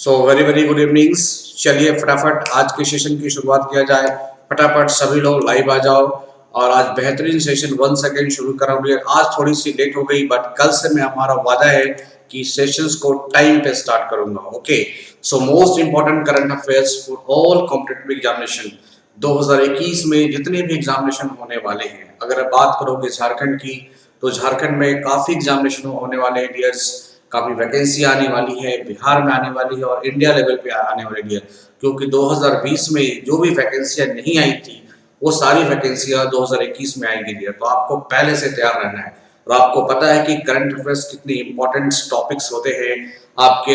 So very very good evenings. चलिए फटाफट आज के सेशन की शुरुआत किया जाए। फटाफट सभी लोग लाइव आ जाओ और आज बेहतरीन सेशन 1 सेकेंड शुरू कराऊंगी। आज थोड़ी सी लेट हो गई बट कल से मैं हमारा वादा है कि सेशंस को टाइम पे स्टार्ट करूंगा। Okay, so most important current affairs for all competitive examination 2021 में जितने भी एग्जामिनेशन होने वाले हैं, अगर बात करोगे झारखंड की तो झारखंड में काफी एग्जामिनेशन होने वाले हैं डियर्स। काफी वैकेंसी आने वाली है, बिहार में आने वाली है और इंडिया लेवल पे आने वाली है, क्योंकि 2020 में जो भी वैकेंसियां नहीं आई थी वो सारी वैकेंसियां 2021 में आएंगी डियर। तो आपको पहले से तैयार रहना है और आपको पता है कि करंट अफेयर्स कितने इंपॉर्टेंट टॉपिक्स होते हैं आपके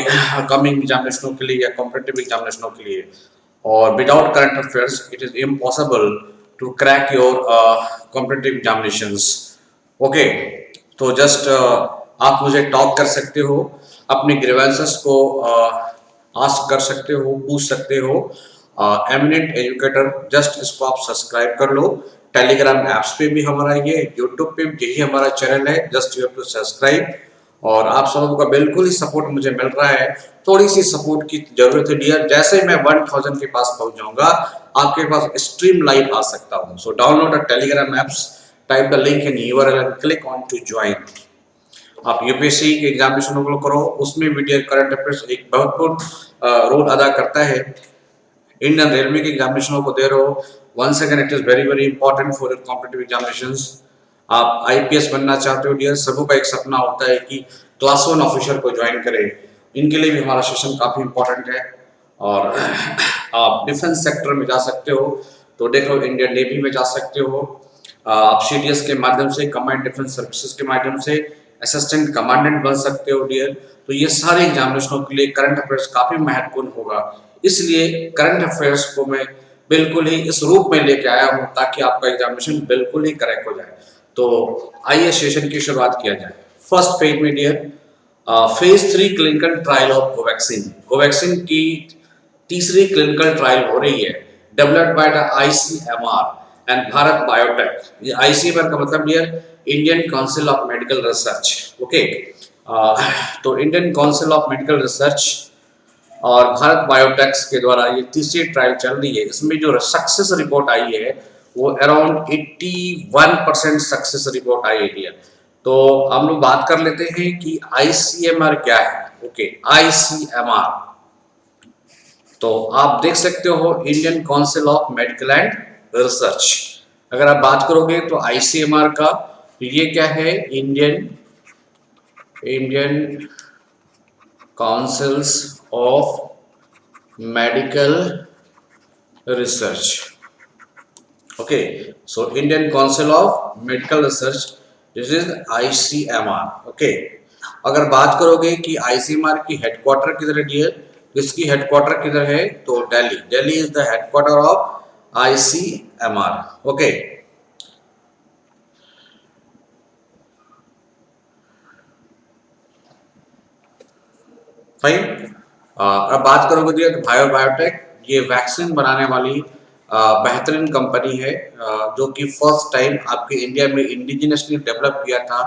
कमिंग एग्जामिनेशनों के लिए या कॉम्पिटिटिव एग्जामिनेशनों के लिए। और without current affairs it is impossible to crack your competitive examinations. Okay, तो जस्ट आप मुझे टॉक कर सकते हो, अपने ग्रीवेंसेस को आस्क कर सकते हो, पूछ सकते हो। एमिनेंट एजुकेटर, जस्ट इसको आप सब्सक्राइब कर लो। टेलीग्राम ऐप्स पे भी हमारा ये, यूट्यूब पे यही हमारा चैनल है, just you have to subscribe. और आप सबों का बिल्कुल ही सपोर्ट मुझे मिल रहा है, थोड़ी सी सपोर्ट की जरूरत है डियर। जैसे मैं 1000 के पास पहुंच जाऊंगा आपके पास स्ट्रीम लाइव आ सकता हूं। So download a Telegram apps, type the link in URL and click on to join. आप यूपीएससी के एग्जामिनेशन को करो, उसमें भी डियर करंट अफेयर्स एक महत्वपूर्ण रोल अदा करता है। इंडियन रेलवे के एग्जामिनेशनों को दे रहे हो, once again it is very very important for competitive examinations. आप आईपीएस बनना चाहते हो डियर, सबों का एक सपना होता है कि क्लास 1 ऑफिसर को ज्वाइन करें। इनके लिए भी हमारा सेशन काफी इंपॉर्टेंट है। और आप डिफेंस सेक्टर में जा सकते हो तो देखो, इंडियन नेवी में जा सकते हो आप, सीडीएस के माध्यम से, कमांड डिफेंस सर्विसेज के माध्यम से असिस्टेंट कमांडेंट बन सकते हो डियर। तो ये सारे एग्जामिनेशनों के लिए करंट अफेयर्स काफी महत्वपूर्ण होगा, इसलिए करंट अफेयर्स को मैं बिल्कुल ही इस रूप में लेके आया हूं ताकि आपका एग्जामिनेशन बिल्कुल ही करेक्ट हो जाए। तो आइए सेशन की शुरुआत किया जाए। फर्स्ट पेज में dear, phase 3 clinical trial of Covaxin. Covaxin की तीसरी क्लिनिकल ट्रायल हो रही है, developed by the ICMR and Bharat Biotech. ये आईसीएमआर का मतलब dear Indian Council of Medical Research. Okay, तो Indian Council of Medical Research और भारत बायोटेक्स के द्वारा ये तीसरी ट्रायल चल रही है। इसमें जो सक्सेस रिपोर्ट आई है वो अराउंड 81% सक्सेस रिपोर्ट आई है। तो हम लोग बात कर लेते हैं कि आईसीएमआर क्या है। ओके, आईसीएमआर तो आप देख सकते हो Indian Council of medical and research. अगर आप बात करोगे तो आईसीएमआर का ये क्या है, Indian councils of Medical Research. Okay, so Indian Council of Medical research, this is ICMR. Okay, अगर बात करोगे कि आईसीएमआर की हेडक्वार्टर किधर है डियर, इसकी हेडक्वार्टर किधर है तो Delhi. Delhi is the headquarter of ICMR. Okay, fine. अब बात करोगे डियर तो बायो बायोटेक ये वैक्सीन बनाने वाली बेहतरीन कंपनी है, जो कि फर्स्ट टाइम आपके इंडिया में इंडिजिनसली डेवलप किया था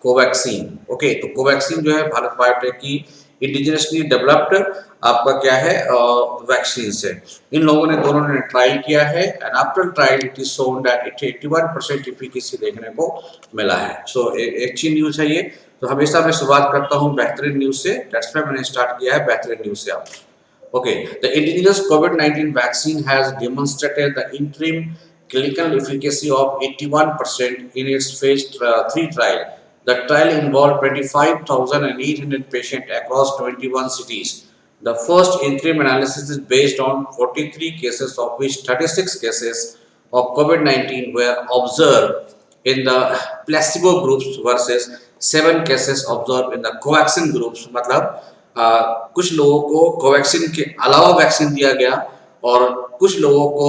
कोवैक्सीन। ओके, तो कोवैक्सीन जो है भारत बायोटेक की इंडिजिनसली डेवलप्ड आपका क्या है वैक्सीन है। इन लोगों ने दोनों ने ट्रायल किया है and after trial it is shown that it 81% efficacy देखने को मिला है। सो अच्छी न्यूज है ये। तो हमेशा मैं शुरुआत करता हूँ बेहतरीन न्यूज से, दैट्स व्हाई मैंने स्टार्ट किया है बेहतरीन न्यूज से। आप okay, the indigenous COVID-19 vaccine has demonstrated the interim clinical efficacy of 81% in its phase 3 trial. The trial involved 25,800 patients across 21 cities. The first interim analysis is based on 43 cases, of which 36 cases of COVID-19 were observed in the placebo groups versus 7 cases observed in the covaxin groups। मतलब कुछ लोगों को Covaxin के अलावा vaccine दिया गया और कुछ लोगों को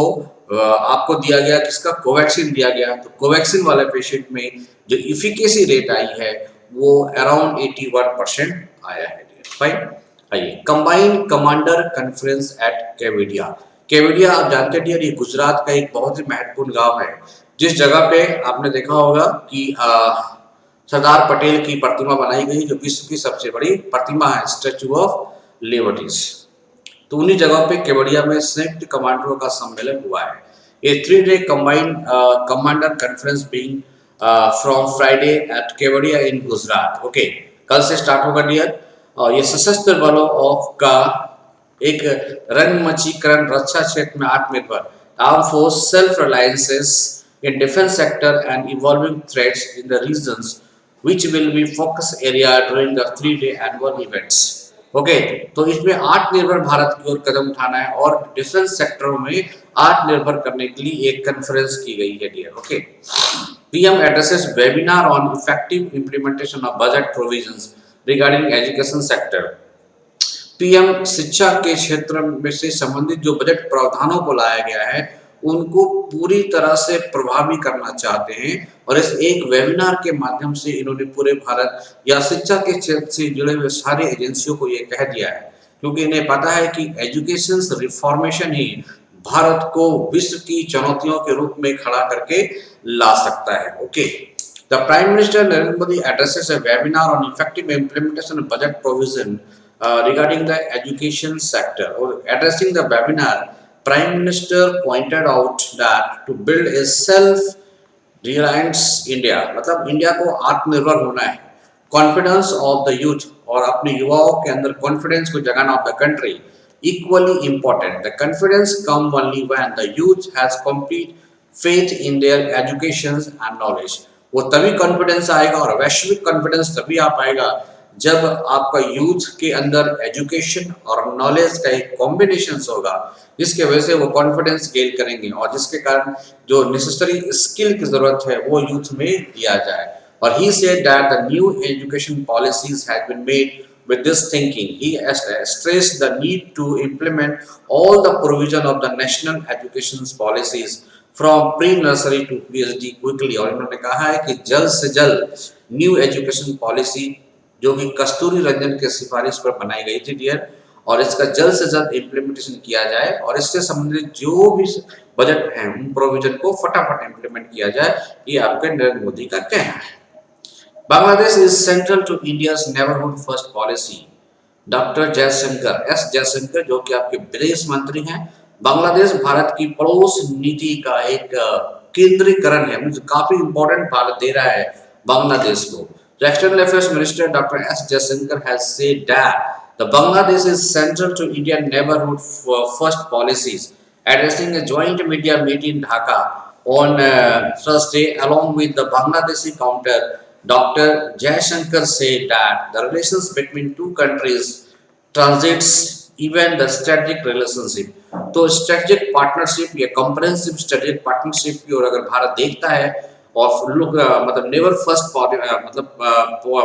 आपको दिया गया किसका, कोवैक्सीन दिया गया। तो कोवैक्सीन वाले पेशेंट में जो इफिकेसी रेट आई है वो अराउंड 81% आया है। फाइन, आइए combined commander conference at Kevadia. Kevadia आप जानते हैं ये गुजरात का एक बहुत ही महत्वपूर्ण गांव है, जिस जगह पे आपने देखा होगा कि सरदार पटेल की प्रतिमा बनाई गई, जो विश्व की सबसे बड़ी प्रतिमा है, स्टैचू ऑफ लिबर्टीज। तो उन्हीं जगहों पे केवड़िया में संयुक्त कमांडरों का सम्मेलन हुआ है। A 3-day combined commander conference being from Friday at Kevadia in Gujarat. Okay, कल से स्टार्ट होगा डियर। और ये सशस्त्र बलों ऑफ का एक रंगमंचीकरण रक्षा क्षेत्र में आत्मनिर्भर arm force self reliances in defence sector and evolving threats in the regions which will be focus area during the 3-day annual events. Okay तो इसमें आत्मनिर्भर भारत की ओर कदम उठाना है और डिफेंस सेक्टरों में आत्मनिर्भर करने के लिए एक कॉन्फ्रेंस की गई है dear. Okay PM addresses webinar on effective implementation of budget provisions regarding education sector. PM शिक्षा के क्षेत्र में से संबंधित जो बजट प्रावधानों को लाया गया है उनको पूरी तरह से प्रभावी करना चाहते हैं और इस एक वेबिनार के माध्यम से इन्होंने पूरे भारत या शिक्षा के क्षेत्र से जुड़े हुए सारे एजेंसियों को ये कह दिया है, क्योंकि इन्हें पता है कि एजुकेशन रिफॉर्मेशन ही भारत को विश्व की चुनौतियों के रूप में खड़ा करके ला सकता है। Okay the prime minister Narendra Modi addresses a webinar on effective implementation of budget provision regarding the education sector or addressing the webinar. Prime Minister pointed out that to build a self-reliant India, मतलब India को आत्मनिर्भर होना है, confidence of the youth और अपने युवाओं के अंदर कॉन्फिडेंस को जगाना of the country equally important. The confidence come only when the youth has complete faith in their education and knowledge. वो तभी कॉन्फिडेंस आएगा और वैश्विक कॉन्फिडेंस तभी आ पाएगा जब आपका यूथ के अंदर एजुकेशन और नॉलेज का एक कॉम्बिनेशन होगा, जिसके वजह से वो कॉन्फिडेंस गेन करेंगे और जिसके कारण जो नेसेसरी स्किल की जरूरत है वो यूथ में दिया जाए। और he said that the new education policies have been made with this thinking. He stressed the need to implement all the provision of the national education policies from pre-nursery to PhD quickly. और इन्होंने कहा है कि जल्द से जल्द new education policy जो कि कस्तूरी रंजन के सिफारिश पर बनाई गई थी डियर, और इसका जल्द से जल्द इम्प्लीमेंटेशन किया जाए और इससे संबंधित जो भी बजट है उन प्रोविजन को फटाफट इम्प्लीमेंट किया जाए, ये आपके नरेंद्र मोदी का कहना है। Bangladesh is central to India's neighbourhood first policy. Doctor Jaishankar S Jaishankar जो कि आपके विदेश मंत्री हैं, बांग्लादेश भारत की पड़ोस नीति का एक केंद्रीकरण है, मुझे काफी इंपॉर्टेंट भारत दे रहा है बांग्लादेश को। The External Affairs Minister Dr. S. Jaishankar has said that the Bangladesh is central to Indian neighborhood first policies. Addressing a joint media meeting in Dhaka on Thursday, along with the Bangladeshi counter, Dr. Jaishankar said that the relations between two countries transits even the strategic relationship. तो strategic partnership या comprehensive strategic partnership की ओर अगर भारत देखता है और लोग मतलब never first मतलब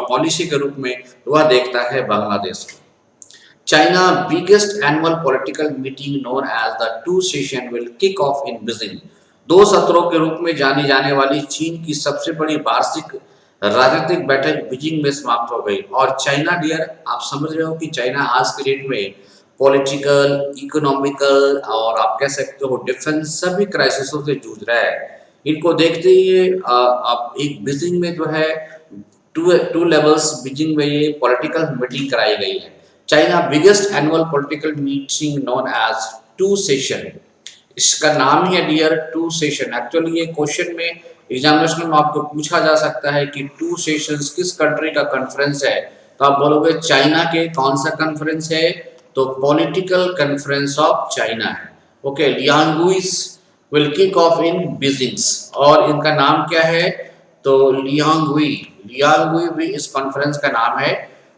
पॉलिसी के रूप में वह देखता है बांग्लादेश को। China biggest annual political meeting known as the 2 session will kick off in Beijing. 2 सत्रों के रूप में जानी जाने वाली चीन की सबसे बड़ी वार्षिक राजनीतिक बैठक बीजिंग में समाप्त हो गई। और चाइना डियर आप समझ रहे हो कि चाइना आज के डेट में पॉलिटिकल, इकोनॉमिकल और आप कह सकते हो डिफेंस सभी क्राइसिसों से जूझ रहा है। इनको देखते ही अब एक बीजिंग में जो है टू लेवल्स बीजिंग में ये पॉलिटिकल मीटिंग कराई गई है। China biggest annual political meeting known as 2 session, इसका नाम ही है डियर 2 सेशन। एक्चुअली ये क्वेश्चन में एग्जामिनेशन में आपको पूछा जा सकता है कि 2 सेशंस किस कंट्री का कॉन्फ्रेंस है, तो आप बोलोगे चाइना के कौन सा कॉन्फ्रेंस है, तो पॉलिटिकल कॉन्फ्रेंस ऑफ चाइना है। Okay Lianghuis will kick off in Beijing और इनका नाम क्या है, तो लियांगुई भी इस कॉन्फ्रेंस का नाम है।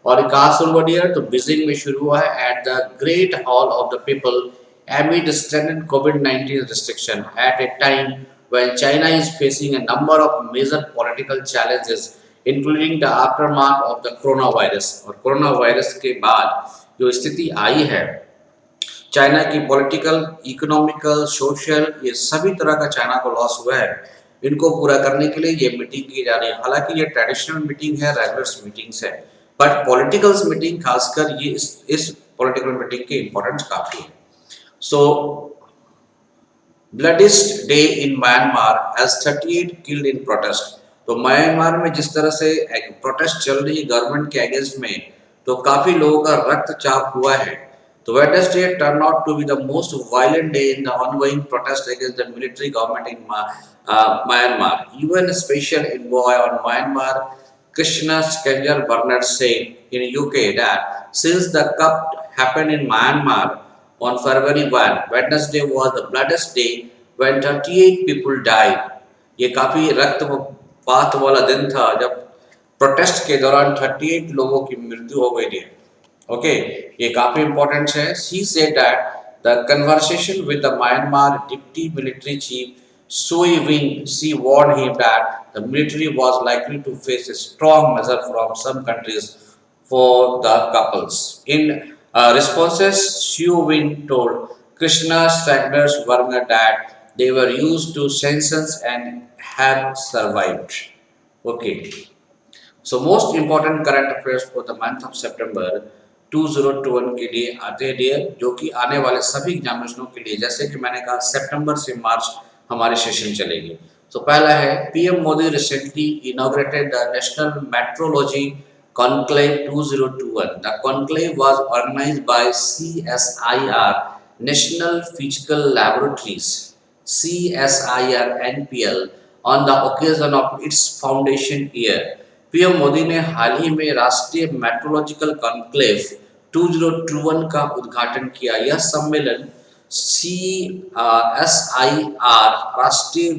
और कहाँ शुरू हुआ डियर, तो बीजिंग में शुरू हुआ है at the great hall of the people amid extended COVID-19 restriction at a time when China is facing a number of major political challenges including the aftermath of the coronavirus। और corona virus के बाद जो स्थिति आई है China की political, economical, social, ये सभी तरह का चाइना को लॉस हुआ है। इनको पूरा करने के लिए ये मीटिंग की जा रही है। हालांकि ये ट्रेडिशनल मीटिंग है, रेगुलर मीटिंग्स है, बट पॉलिटिकल्स मीटिंग खासकर ये इस पॉलिटिकल मीटिंग की इंपॉर्टेंस काफी है। So bloodiest day in Myanmar as 38 killed in protest. तो म्यांमार में जिस तरह से प्रोटेस्ट चल रही है गवर्नमेंट के अगेंस्ट में, तो काफी लोगों का रक्तचाप हुआ है। तो Wednesday turned out to be the most violent day in the ongoing protest against the military government in Myanmar. UN Special Envoy on Myanmar, Krishna Skenjar Bernard, said in UK that since the coup happened in Myanmar on February 1, Wednesday was the bloodiest day when 38 people died. ये काफी रक्तपात वाला दिन था जब protest के दौरान 38 लोगों की मृत्यु हो गई थी. ओके, ये काफी इंपॉर्टेंट है. She said that the conversation with the Myanmar deputy military chief Sui Wing, she warned him that the military was likely to face a strong measure from some countries for the couples. In responses, Sui Wing told Krishna Stagners Varga that they were used to sanctions and have survived. Okay. So most important current affairs for the month of September 2021 के लिए आते हैं dear, जो कि आने वाले सभी एग्जामिनेशनों के लिए, जैसे कि मैंने कहा सितंबर से मार्च हमारे सेशन चलेगी. तो पहला है PM Modi recently inaugurated the national metrology conclave 2021. The conclave was organised by CSIR national physical laboratories CSIR NPL on the occasion of its foundation year. PM Modi ने हाल ही में राष्ट्रीय मेट्रोलॉजिकल कॉन्क्लेव 2021 का उद्घाटन किया. यह सम्मेलन CSIR राष्ट्रीय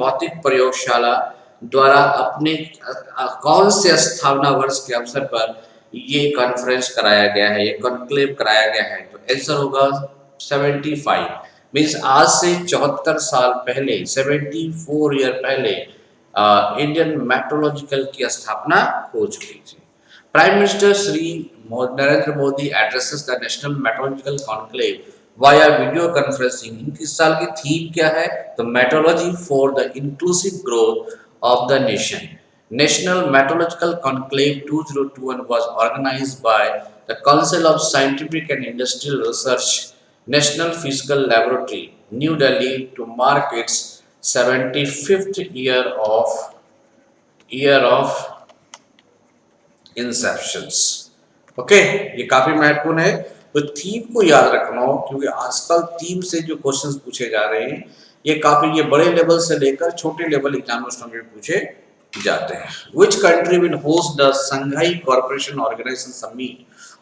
भौतिक प्रयोगशाला द्वारा अपने कौन से स्थापना वर्ष के अवसर पर ये कॉन्फ्रेंस कराया गया है, ये कॉन्क्लेव कराया गया है. तो आंसर होगा 75. मीन्स आज से 74 साल पहले, 74 ईयर पहले इंडियन मेट्रोलॉजिकल की स्थापना हो चुकी थी. Prime minister Shri Narendra Modi addresses the national metrological conclave via video conferencing. इस साल की थीम क्या है? तो metrology for the inclusive growth of the nation. National metrological conclave 2021 was organized by the Council of Scientific and Industrial Research, National Physical Laboratory, New Delhi, to mark its 75th year of inceptions. Okay, ये काफी महत्वपूर्ण है. तो theme को याद रखना हो, क्योंकि आजकल थीम से जो क्वेश्चंस पूछे जा रहे हैं ये बड़े लेवल से लेकर छोटे लेवल एग्जामिनेशन में पूछे जाते हैं. Which country will host the Shanghai Cooperation Organization Summit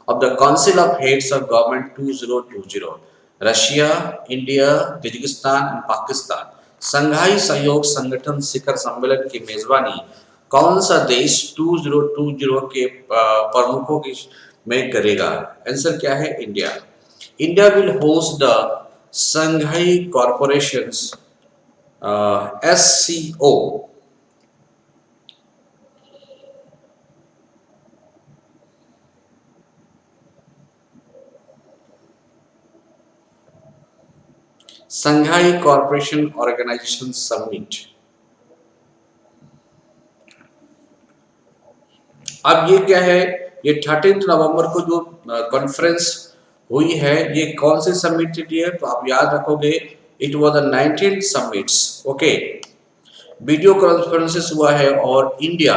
of the Council of Heads of Government 2020? Russia, India, Kazakhstan और पाकिस्तान. संघाई सहयोग संगठन शिखर सम्मेलन की मेजबानी कौन सा देश 2020 के प्रमुखों की में करेगा? आंसर क्या है? India. India will host the Shanghai corporation SCO Shanghai corporation organisation summit. अब ये क्या है? ये 13 नवंबर को जो कॉन्फ्रेंस हुई है, ये कौन सी समिट थी है? तो आप याद रखोगे, it was the 19th summits. Okay, video conferences हुआ है और इंडिया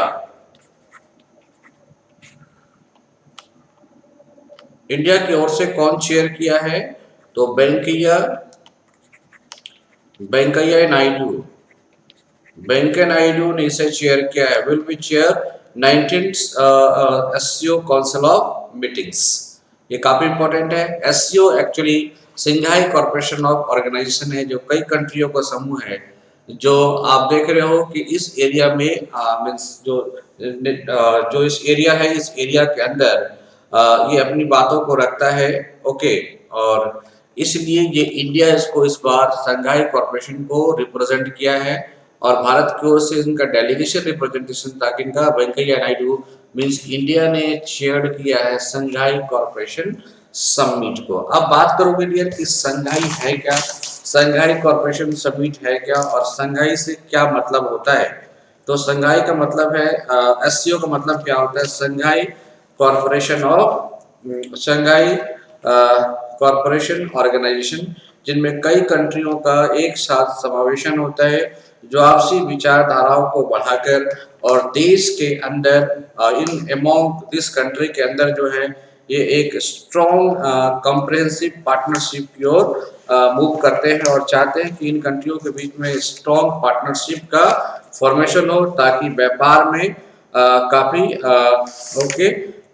की ओर से कौन चेयर किया है? तो वेंकैया नायडू ने इसे चेयर किया है. Will be chair 19th SCO council of meetings. ये काफी इंपॉर्टेंट है. SCO actually Shanghai corporation of organisation है, जो कई कंट्रियों का समूह है. जो आप देख रहे हो कि इस एरिया में मीन्स जो इस एरिया है, इस एरिया के अंदर ये अपनी बातों को रखता है. ओके, और इसलिए ये इंडिया इसको इस बार संघाई कॉर्पोरेशन को रिप्रेजेंट किया है और भारत की ओर से इनका डेलीगेशन रिप्रेजेंटेशन था. इनका वेंकैया नायडू मींस इंडिया ने चेयर किया है संघाई कॉर्पोरेशन समिट को. अब बात करोगे डियर कि संघाई है क्या, संघाई कॉर्पोरेशन समिट है क्या और संघाई से क्या मतलब होता है? तो संघाई का मतलब है SCO का मतलब क्या होता है? संघाई कॉर्पोरेशन कॉर्पोरेशन ऑर्गेनाइजेशन, जिनमें कई कंट्रियों का एक साथ समावेशन होता है, जो आपसी विचारधाराओं को बढ़ाकर और देश के अंदर इन अमॉन्ग दिस कंट्री के अंदर जो है ये एक स्ट्रॉन्ग कॉम्प्रिहेंसिव पार्टनरशिप की ओर मूव करते हैं और चाहते हैं कि इन कंट्रियों के बीच में स्ट्रॉन्ग पार्टनरशिप का फॉर्मेशन हो, ताकि व्यापार में काफी ओके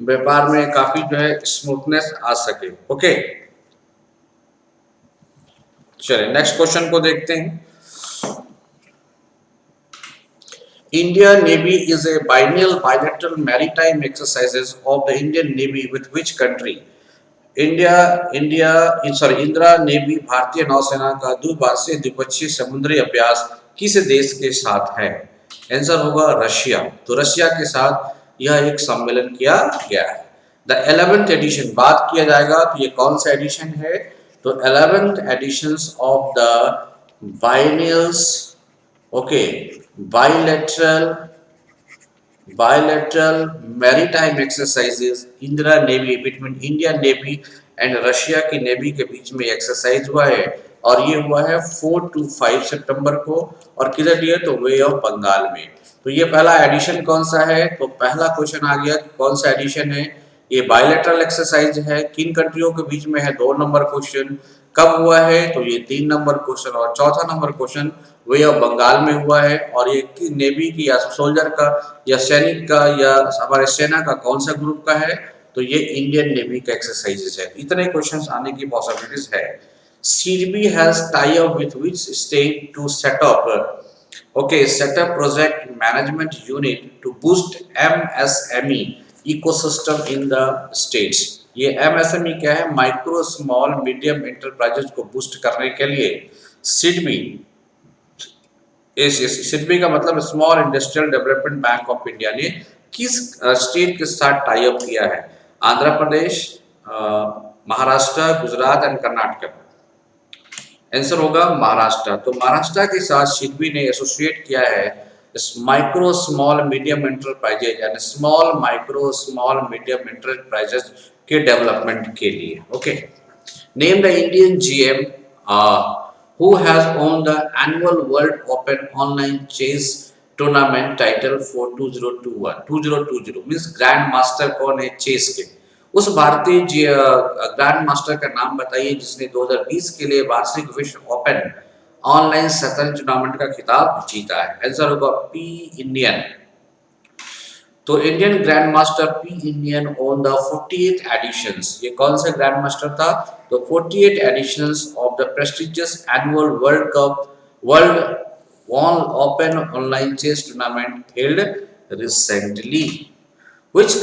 व्यापार में काफी जो है स्मूथनेस आ सके। ओके, चलिए नेक्स्ट क्वेश्चन को देखते हैं। India Navy is a bilateral maritime exercises of the Indian Navy with which country? Indira navy भारतीय नौसेना का द्विवार्षिक द्विपक्षीय समुद्री अभ्यास किस देश के साथ है? आंसर होगा रशिया। तो रशिया के साथ यह एक सम्मेलन किया गया है। द 11th एडिशन बात किया जाएगा तो ये कौन सा एडिशन है? तो 11th edition of the biennials okay bilateral maritime exercises Indira navy between Indian navy and Russia की नेवी के बीच में एक्सरसाइज हुआ है और ये हुआ है 4 to 5 सितंबर को। और किधर दिया? तो वे ऑफ बंगाल में। तो ये पहला एडिशन कौन सा है? तो पहला क्वेश्चन आ गया कौन सा एडिशन है? ये बायलैटरल एक्सरसाइज है, किन कंट्रियों के बीच में है? 2 नंबर क्वेश्चन। कब हुआ है? तो ये 3 नंबर क्वेश्चन। और चौथा number question bay of Bengal में हुआ है और ये नेवी की या सोल्जर का या सैनिक का या हमारे सेना का कौन सा ग्रुप का है? तो ये इंडियन नेवी का एक्सरसाइजेस है। इतने क्वेश्चंस आने की पॉसिबिलिटीज है। SIDBI has tie up with which state to set up project management unit to boost MSME ecosystem in the states. ये एमएसएमई क्या है? माइक्रो स्मॉल मीडियम एंटरप्राइजेस को बूस्ट करने के लिए सिडबी सिडबी का मतलब Small Industrial Development Bank of India ने किस स्टेट के साथ टाई अप किया है? आंध्र प्रदेश, महाराष्ट्र, गुजरात एंड कर्नाटक। आंसर होगा महाराष्ट्र। तो महाराष्ट्र के साथ सिडबी ने एसोसिएट किया है माइक्रो स्मॉल मीडियम एंटरप्राइजेज यानी small micro small medium enterprises के डेवलपमेंट के लिए। Okay, name the Indian GM who has won the annual World Open Online Chess Tournament title for 2020 means grand master कौन है chess के? उस भारतीय grand master का नाम बताइए जिसने 2020 के लिए वार्षिक विश्व ओपन ऑनलाइन शतरंज टूर्नामेंट का खिताब जीता है। आंसर होगा पी इंडियन। तो Indian grand master P Indian on the 48th editions. ये कौन सा ग्रैंड मास्टर था? तो 48 editions of the prestigious annual world open online chess tournament held recently. Which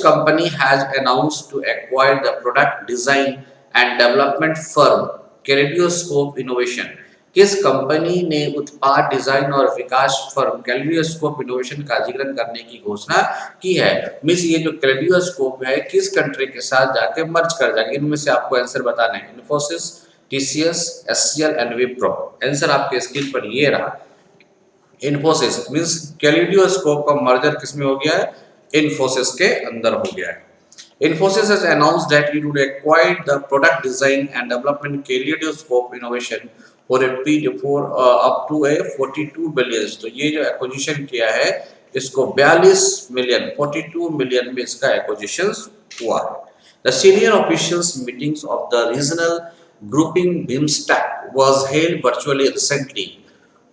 company has announced to acquire the product design and development firm Kaleidoscope Innovation? किस company ने उत्पाद design और विकास firm kaleidoscope innovation का अधिग्रहण करने की घोषणा की है? मिस ये जो कैलिडोस्कोप है किस कंट्री के साथ जाके मर्ज कर जाएगा? इनमें से आपको आंसर बताना है। Infosys, TCS, HCL and Wipro. Answer आपके स्क्रीन पर ये रहा। इन्फोसिस मींस कैलिडोस्कोप का मर्जर किसमें हो गया है? इन्फोसिस के अंदर हो गया है। Infosys has announced that it would acquire the product design and development Kaleidoscope Innovation for up to a 42 billion। तो ये जो एक्विजिशन किया है इसको 42 मिलियन में इसका एक्विजिशन हुआ है। The senior officials meetings of the regional grouping BIMSTEC was held virtually recently.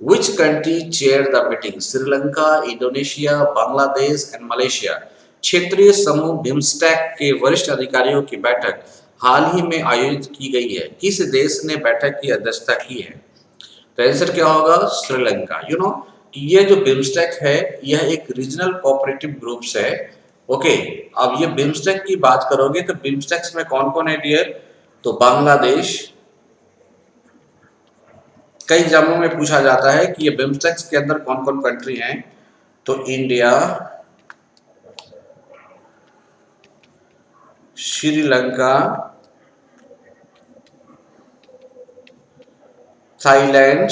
Which country chaired the meeting? Sri Lanka, Indonesia, Bangladesh and Malaysia। क्षेत्रीय समूह बिम्स्टेक के वरिष्ठ अधिकारियों की बैठक हाल ही में आयोजित की गई है। किस देश ने बैठक की अध्यक्षता की है? तो आंसर क्या होगा? श्रीलंका। यू नो ये जो बिम्स्टेक है यह एक रीजनल कोऑपरेटिव ग्रुप्स है। ओके, अब ये बिम्स्टेक की बात करोगे तो बिम्स्टेक्स में कौन कौन है डियर? तो बांग्लादेश, कई एग्जामों में पूछा जाता है कि ये बिम्स्टेक्स के अंदर कौन कौन कंट्री हैं? तो India, Sri Lanka, Thailand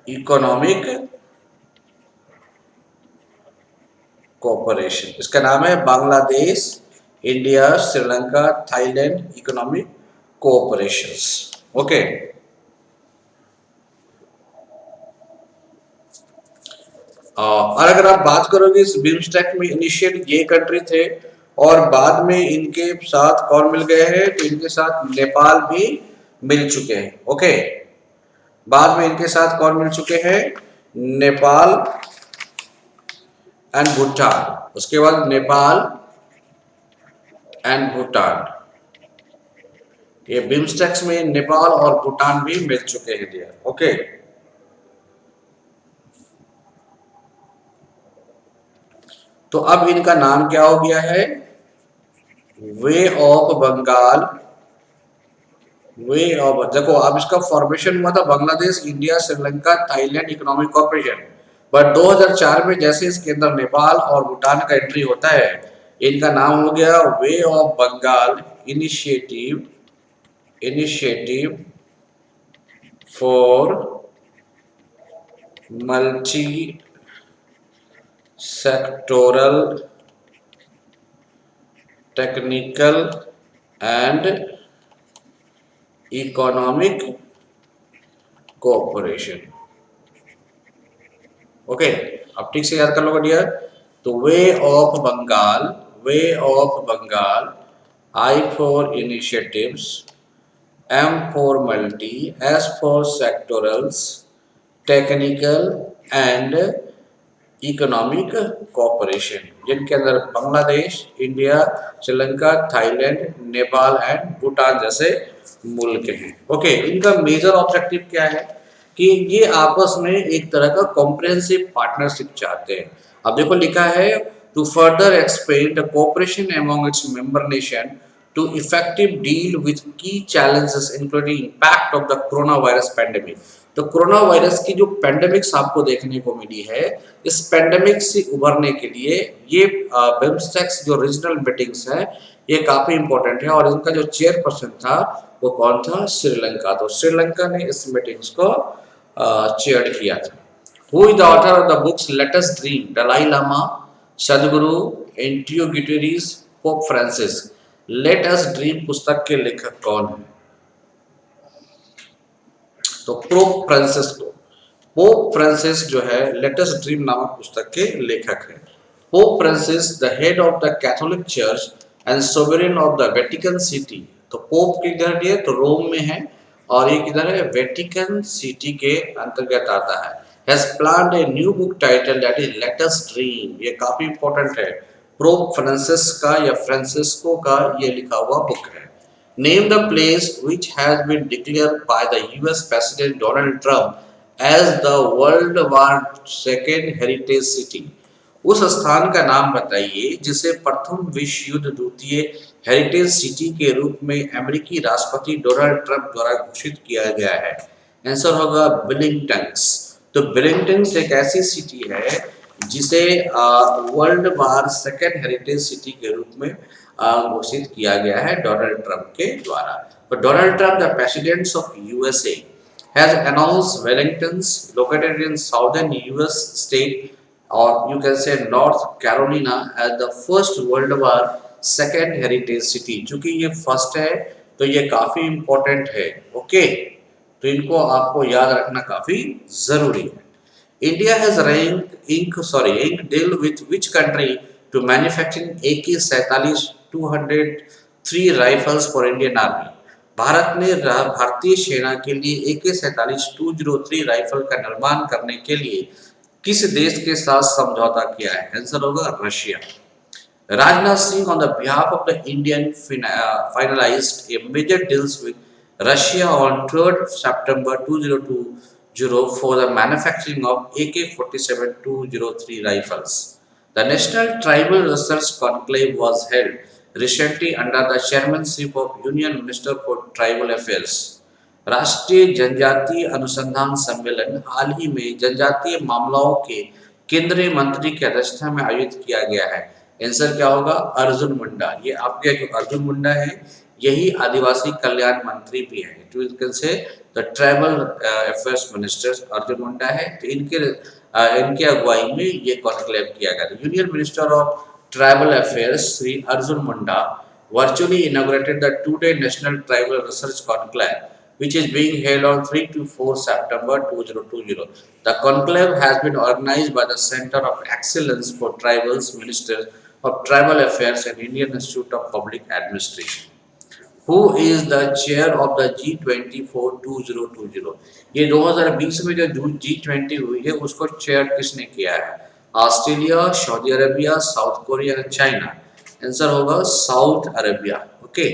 economic cooperation. इसका नाम है Bangladesh, India, Sri Lanka, Thailand economic cooperations. Okay, और अगर आप बात करोगे इस बिम्स्टेक में इनिशियल ये कंट्री थे और बाद में इनके साथ कौन मिल गए हैं, तो इनके साथ नेपाल भी मिल चुके हैं। ओके, बाद में इनके साथ कौन मिल चुके हैं, नेपाल एंड भूटान। उसके बाद नेपाल एंड भूटान, ये बिम्स्टेक्स में नेपाल और भूटान भी मिल चुके हैं डियर। ओके, तो अब इनका नाम क्या हो गया है, bay of Bengal. Way of, देखो अब इसका फॉर्मेशन हुआ था Bangladesh India Sri Lanka Thailand economic corporation, but 2004 में जैसे इसके अंदर नेपाल और भूटान का एंट्री होता है, इनका नाम हो गया Bay of Bengal initiative, initiative for multi sectoral technical and economic cooperation. Okay, अब ठीक से याद कर लो डियर। तो Bay of Bengal, way of Bengal, I for initiatives, M for multi, S for sectorals, technical and economic cooperation, जिनके अंदर Bangladesh India Sri Lanka Thailand Nepal and Bhutan जैसे मुल्क हैं। ओके, इनका मेजर ऑब्जेक्टिव क्या है कि ये आपस में एक तरह का कॉम्प्रिहेंसिव पार्टनरशिप चाहते हैं। अब देखो लिखा है to further expand the cooperation among its member nation to effective deal with key challenges including impact of the corona virus pandemic. तो कोरोना वायरस की जो पैंडेमिक्स आपको देखने को मिली है, इस पैंडेमिक से उभरने के लिए ये बिम्स्टेक्स जो रीजनल मीटिंग्स है ये काफी इंपॉर्टेंट है। और इनका जो चेयरपर्सन था वो कौन था, श्रीलंका। तो श्रीलंका ने इस मीटिंग्स को चेयर किया था। Who is the author of the books Let Us Dream, Dalai Lama, Sadhguru, Antonio Guterres, Pope Francis. Let Us Dream पुस्तक के लेखक कौन है, तो पोप फ्रांसिस को। पोप फ्रांसिस जो है लेट अस ड्रीम नामक पुस्तक के लेखक है। Pope Francis the head of the Catholic church and sovereign of the Vatican city. तो पोप किधर है, तो रोम में है, और ये किधर है, वेटिकन सिटी के अंतर्गत आता है। Has planned a new book title that is late Us dream. ये काफी इंपॉर्टेंट है, पोप फ्रांसिस का या फ्रांसिस्को का ये लिखा हुआ बुक है। Name the place which has been declared by the US President Donald Trump as the World War II Heritage City। उस स्थान का नाम बताइए जिसे प्रथम विश्व युद्ध द्वितीय हेरिटेज सिटी के रूप में अमेरिकी राष्ट्रपति डोनाल्ड ट्रंप द्वारा घोषित किया गया है। आंसर होगा बिलिंगटन्स। तो बिलिंगटन्स एक ऐसी सिटी है जिसे world war second heritage city के रूप में घोषित किया गया है डोनाल्ड ट्रंप के द्वारा। तो Donald Trump the president of USA has announced Wellingtons located in southern US state और you can say North Carolina as the first world war second heritage city. चूंकि ये फर्स्ट है तो ये काफी इंपॉर्टेंट है। ओके, तो इनको आपको याद रखना काफी जरूरी है। India has inked deal with which country to manufacturing AK-47 203 rifles for Indian Army? Bharat ने भारतीय सेना के लिए AK-47 203 राइफल का निर्माण करने के लिए किस देश के साथ समझौता किया है? आंसर होगा Russia. Rajnath Singh on the behalf of the Indian finalized a major deals with Russia on 3rd September 2020 for the manufacturing of AK-47 203 rifles. The National Tribal Research Conclave was held recently under the chairmanship of Union Minister for Tribal Affairs. राष्ट्रीय जनजातीय अनुसंधान सम्मेलन हाल ही में जनजातीय मामलों के केंद्रीय मंत्री की अध्यक्षता में आयोजित किया गया है। आंसर क्या होगा, अर्जुन मुंडा। ये आपके जो अर्जुन मुंडा है यही आदिवासी कल्याण मंत्री भी है। तो इनसे the tribal affairs minister Arjun Munda है। तो इनके अगुवाई में ये कॉन्क्लेव किया गया था। Union minister of tribal affairs Shri Arjun Munda virtually inaugurated the two-day National Tribal Research Conclave which is being held on 3 to 4 September 2020. The conclave has been organized by the Center of Excellence for Tribals Ministers of Tribal Affairs and Indian Institute of Public Administration. Who is the chair of the G20 for 2020? ये 2020 में जो G20 हुई है उसको chair किसने किया है? Australia, Saudi Arabia, South Korea, China. Answer होगा South Arabia. Okay.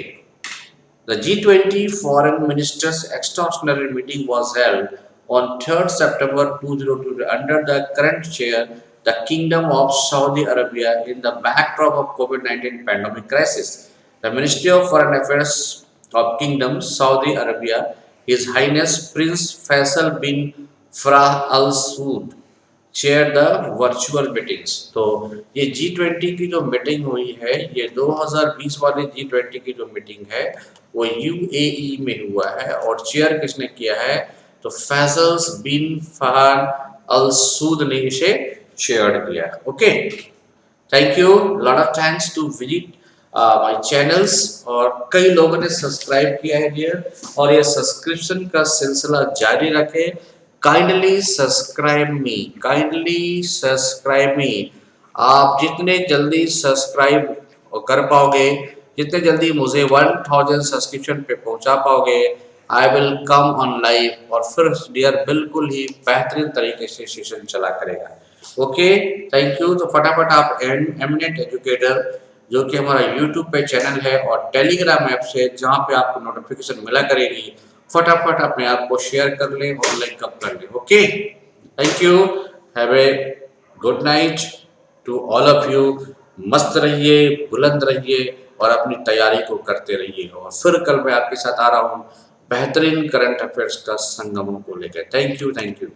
The G20 Foreign Ministers Extraordinary Meeting was held on 3rd September 2020 under the current chair, the Kingdom of Saudi Arabia, in the backdrop of COVID-19 pandemic crisis. The Ministry of Foreign Affairs of Kingdom Saudi Arabia, His Highness Prince Faisal bin Farah Al Saud, chair the virtual meetings. तो ये G20 की जो meeting हुई है, ये 2020 वाली G20 की जो मीटिंग है वो UAE में हुआ है और चेयर किसने किया है? तो फैसल बिन फहद अल सऊद ने इसे चेयर किया। Okay, thank you, lot of thanks to visit my channels. और कई लोगों ने सब्सक्राइब किया है डियर, और ये सब्सक्रिप्शन का सिलसिला जारी रखे। काइंडली सब्सक्राइब मी, काइंडली सब्सक्राइब मी। आप जितने जल्दी सब्सक्राइब कर पाओगे, जितने जल्दी मुझे 1000 सब्सक्रिप्शन पे पहुंचा पाओगे, I will come on live और फिर डियर बिल्कुल ही बेहतरीन तरीके से सेशन चला करेगा। Okay, thank you. तो फटाफट आप एमिनेंट एजुकेटर जो कि हमारा यूट्यूब पे चैनल है और टेलीग्राम ऐप से जहाँ पे आपको नोटिफिकेशन मिला करेगी, फटाफट अपने आप को शेयर कर लें और लाइक अप कर लें। Okay, thank you, have a good night to all of you. मस्त रहिए, बुलंद रहिए और अपनी तैयारी को करते रहिए। और फिर कल मैं आपके साथ आ रहा हूँ बेहतरीन करंट अफेयर्स का संगमों को लेकर। Thank you, thank you.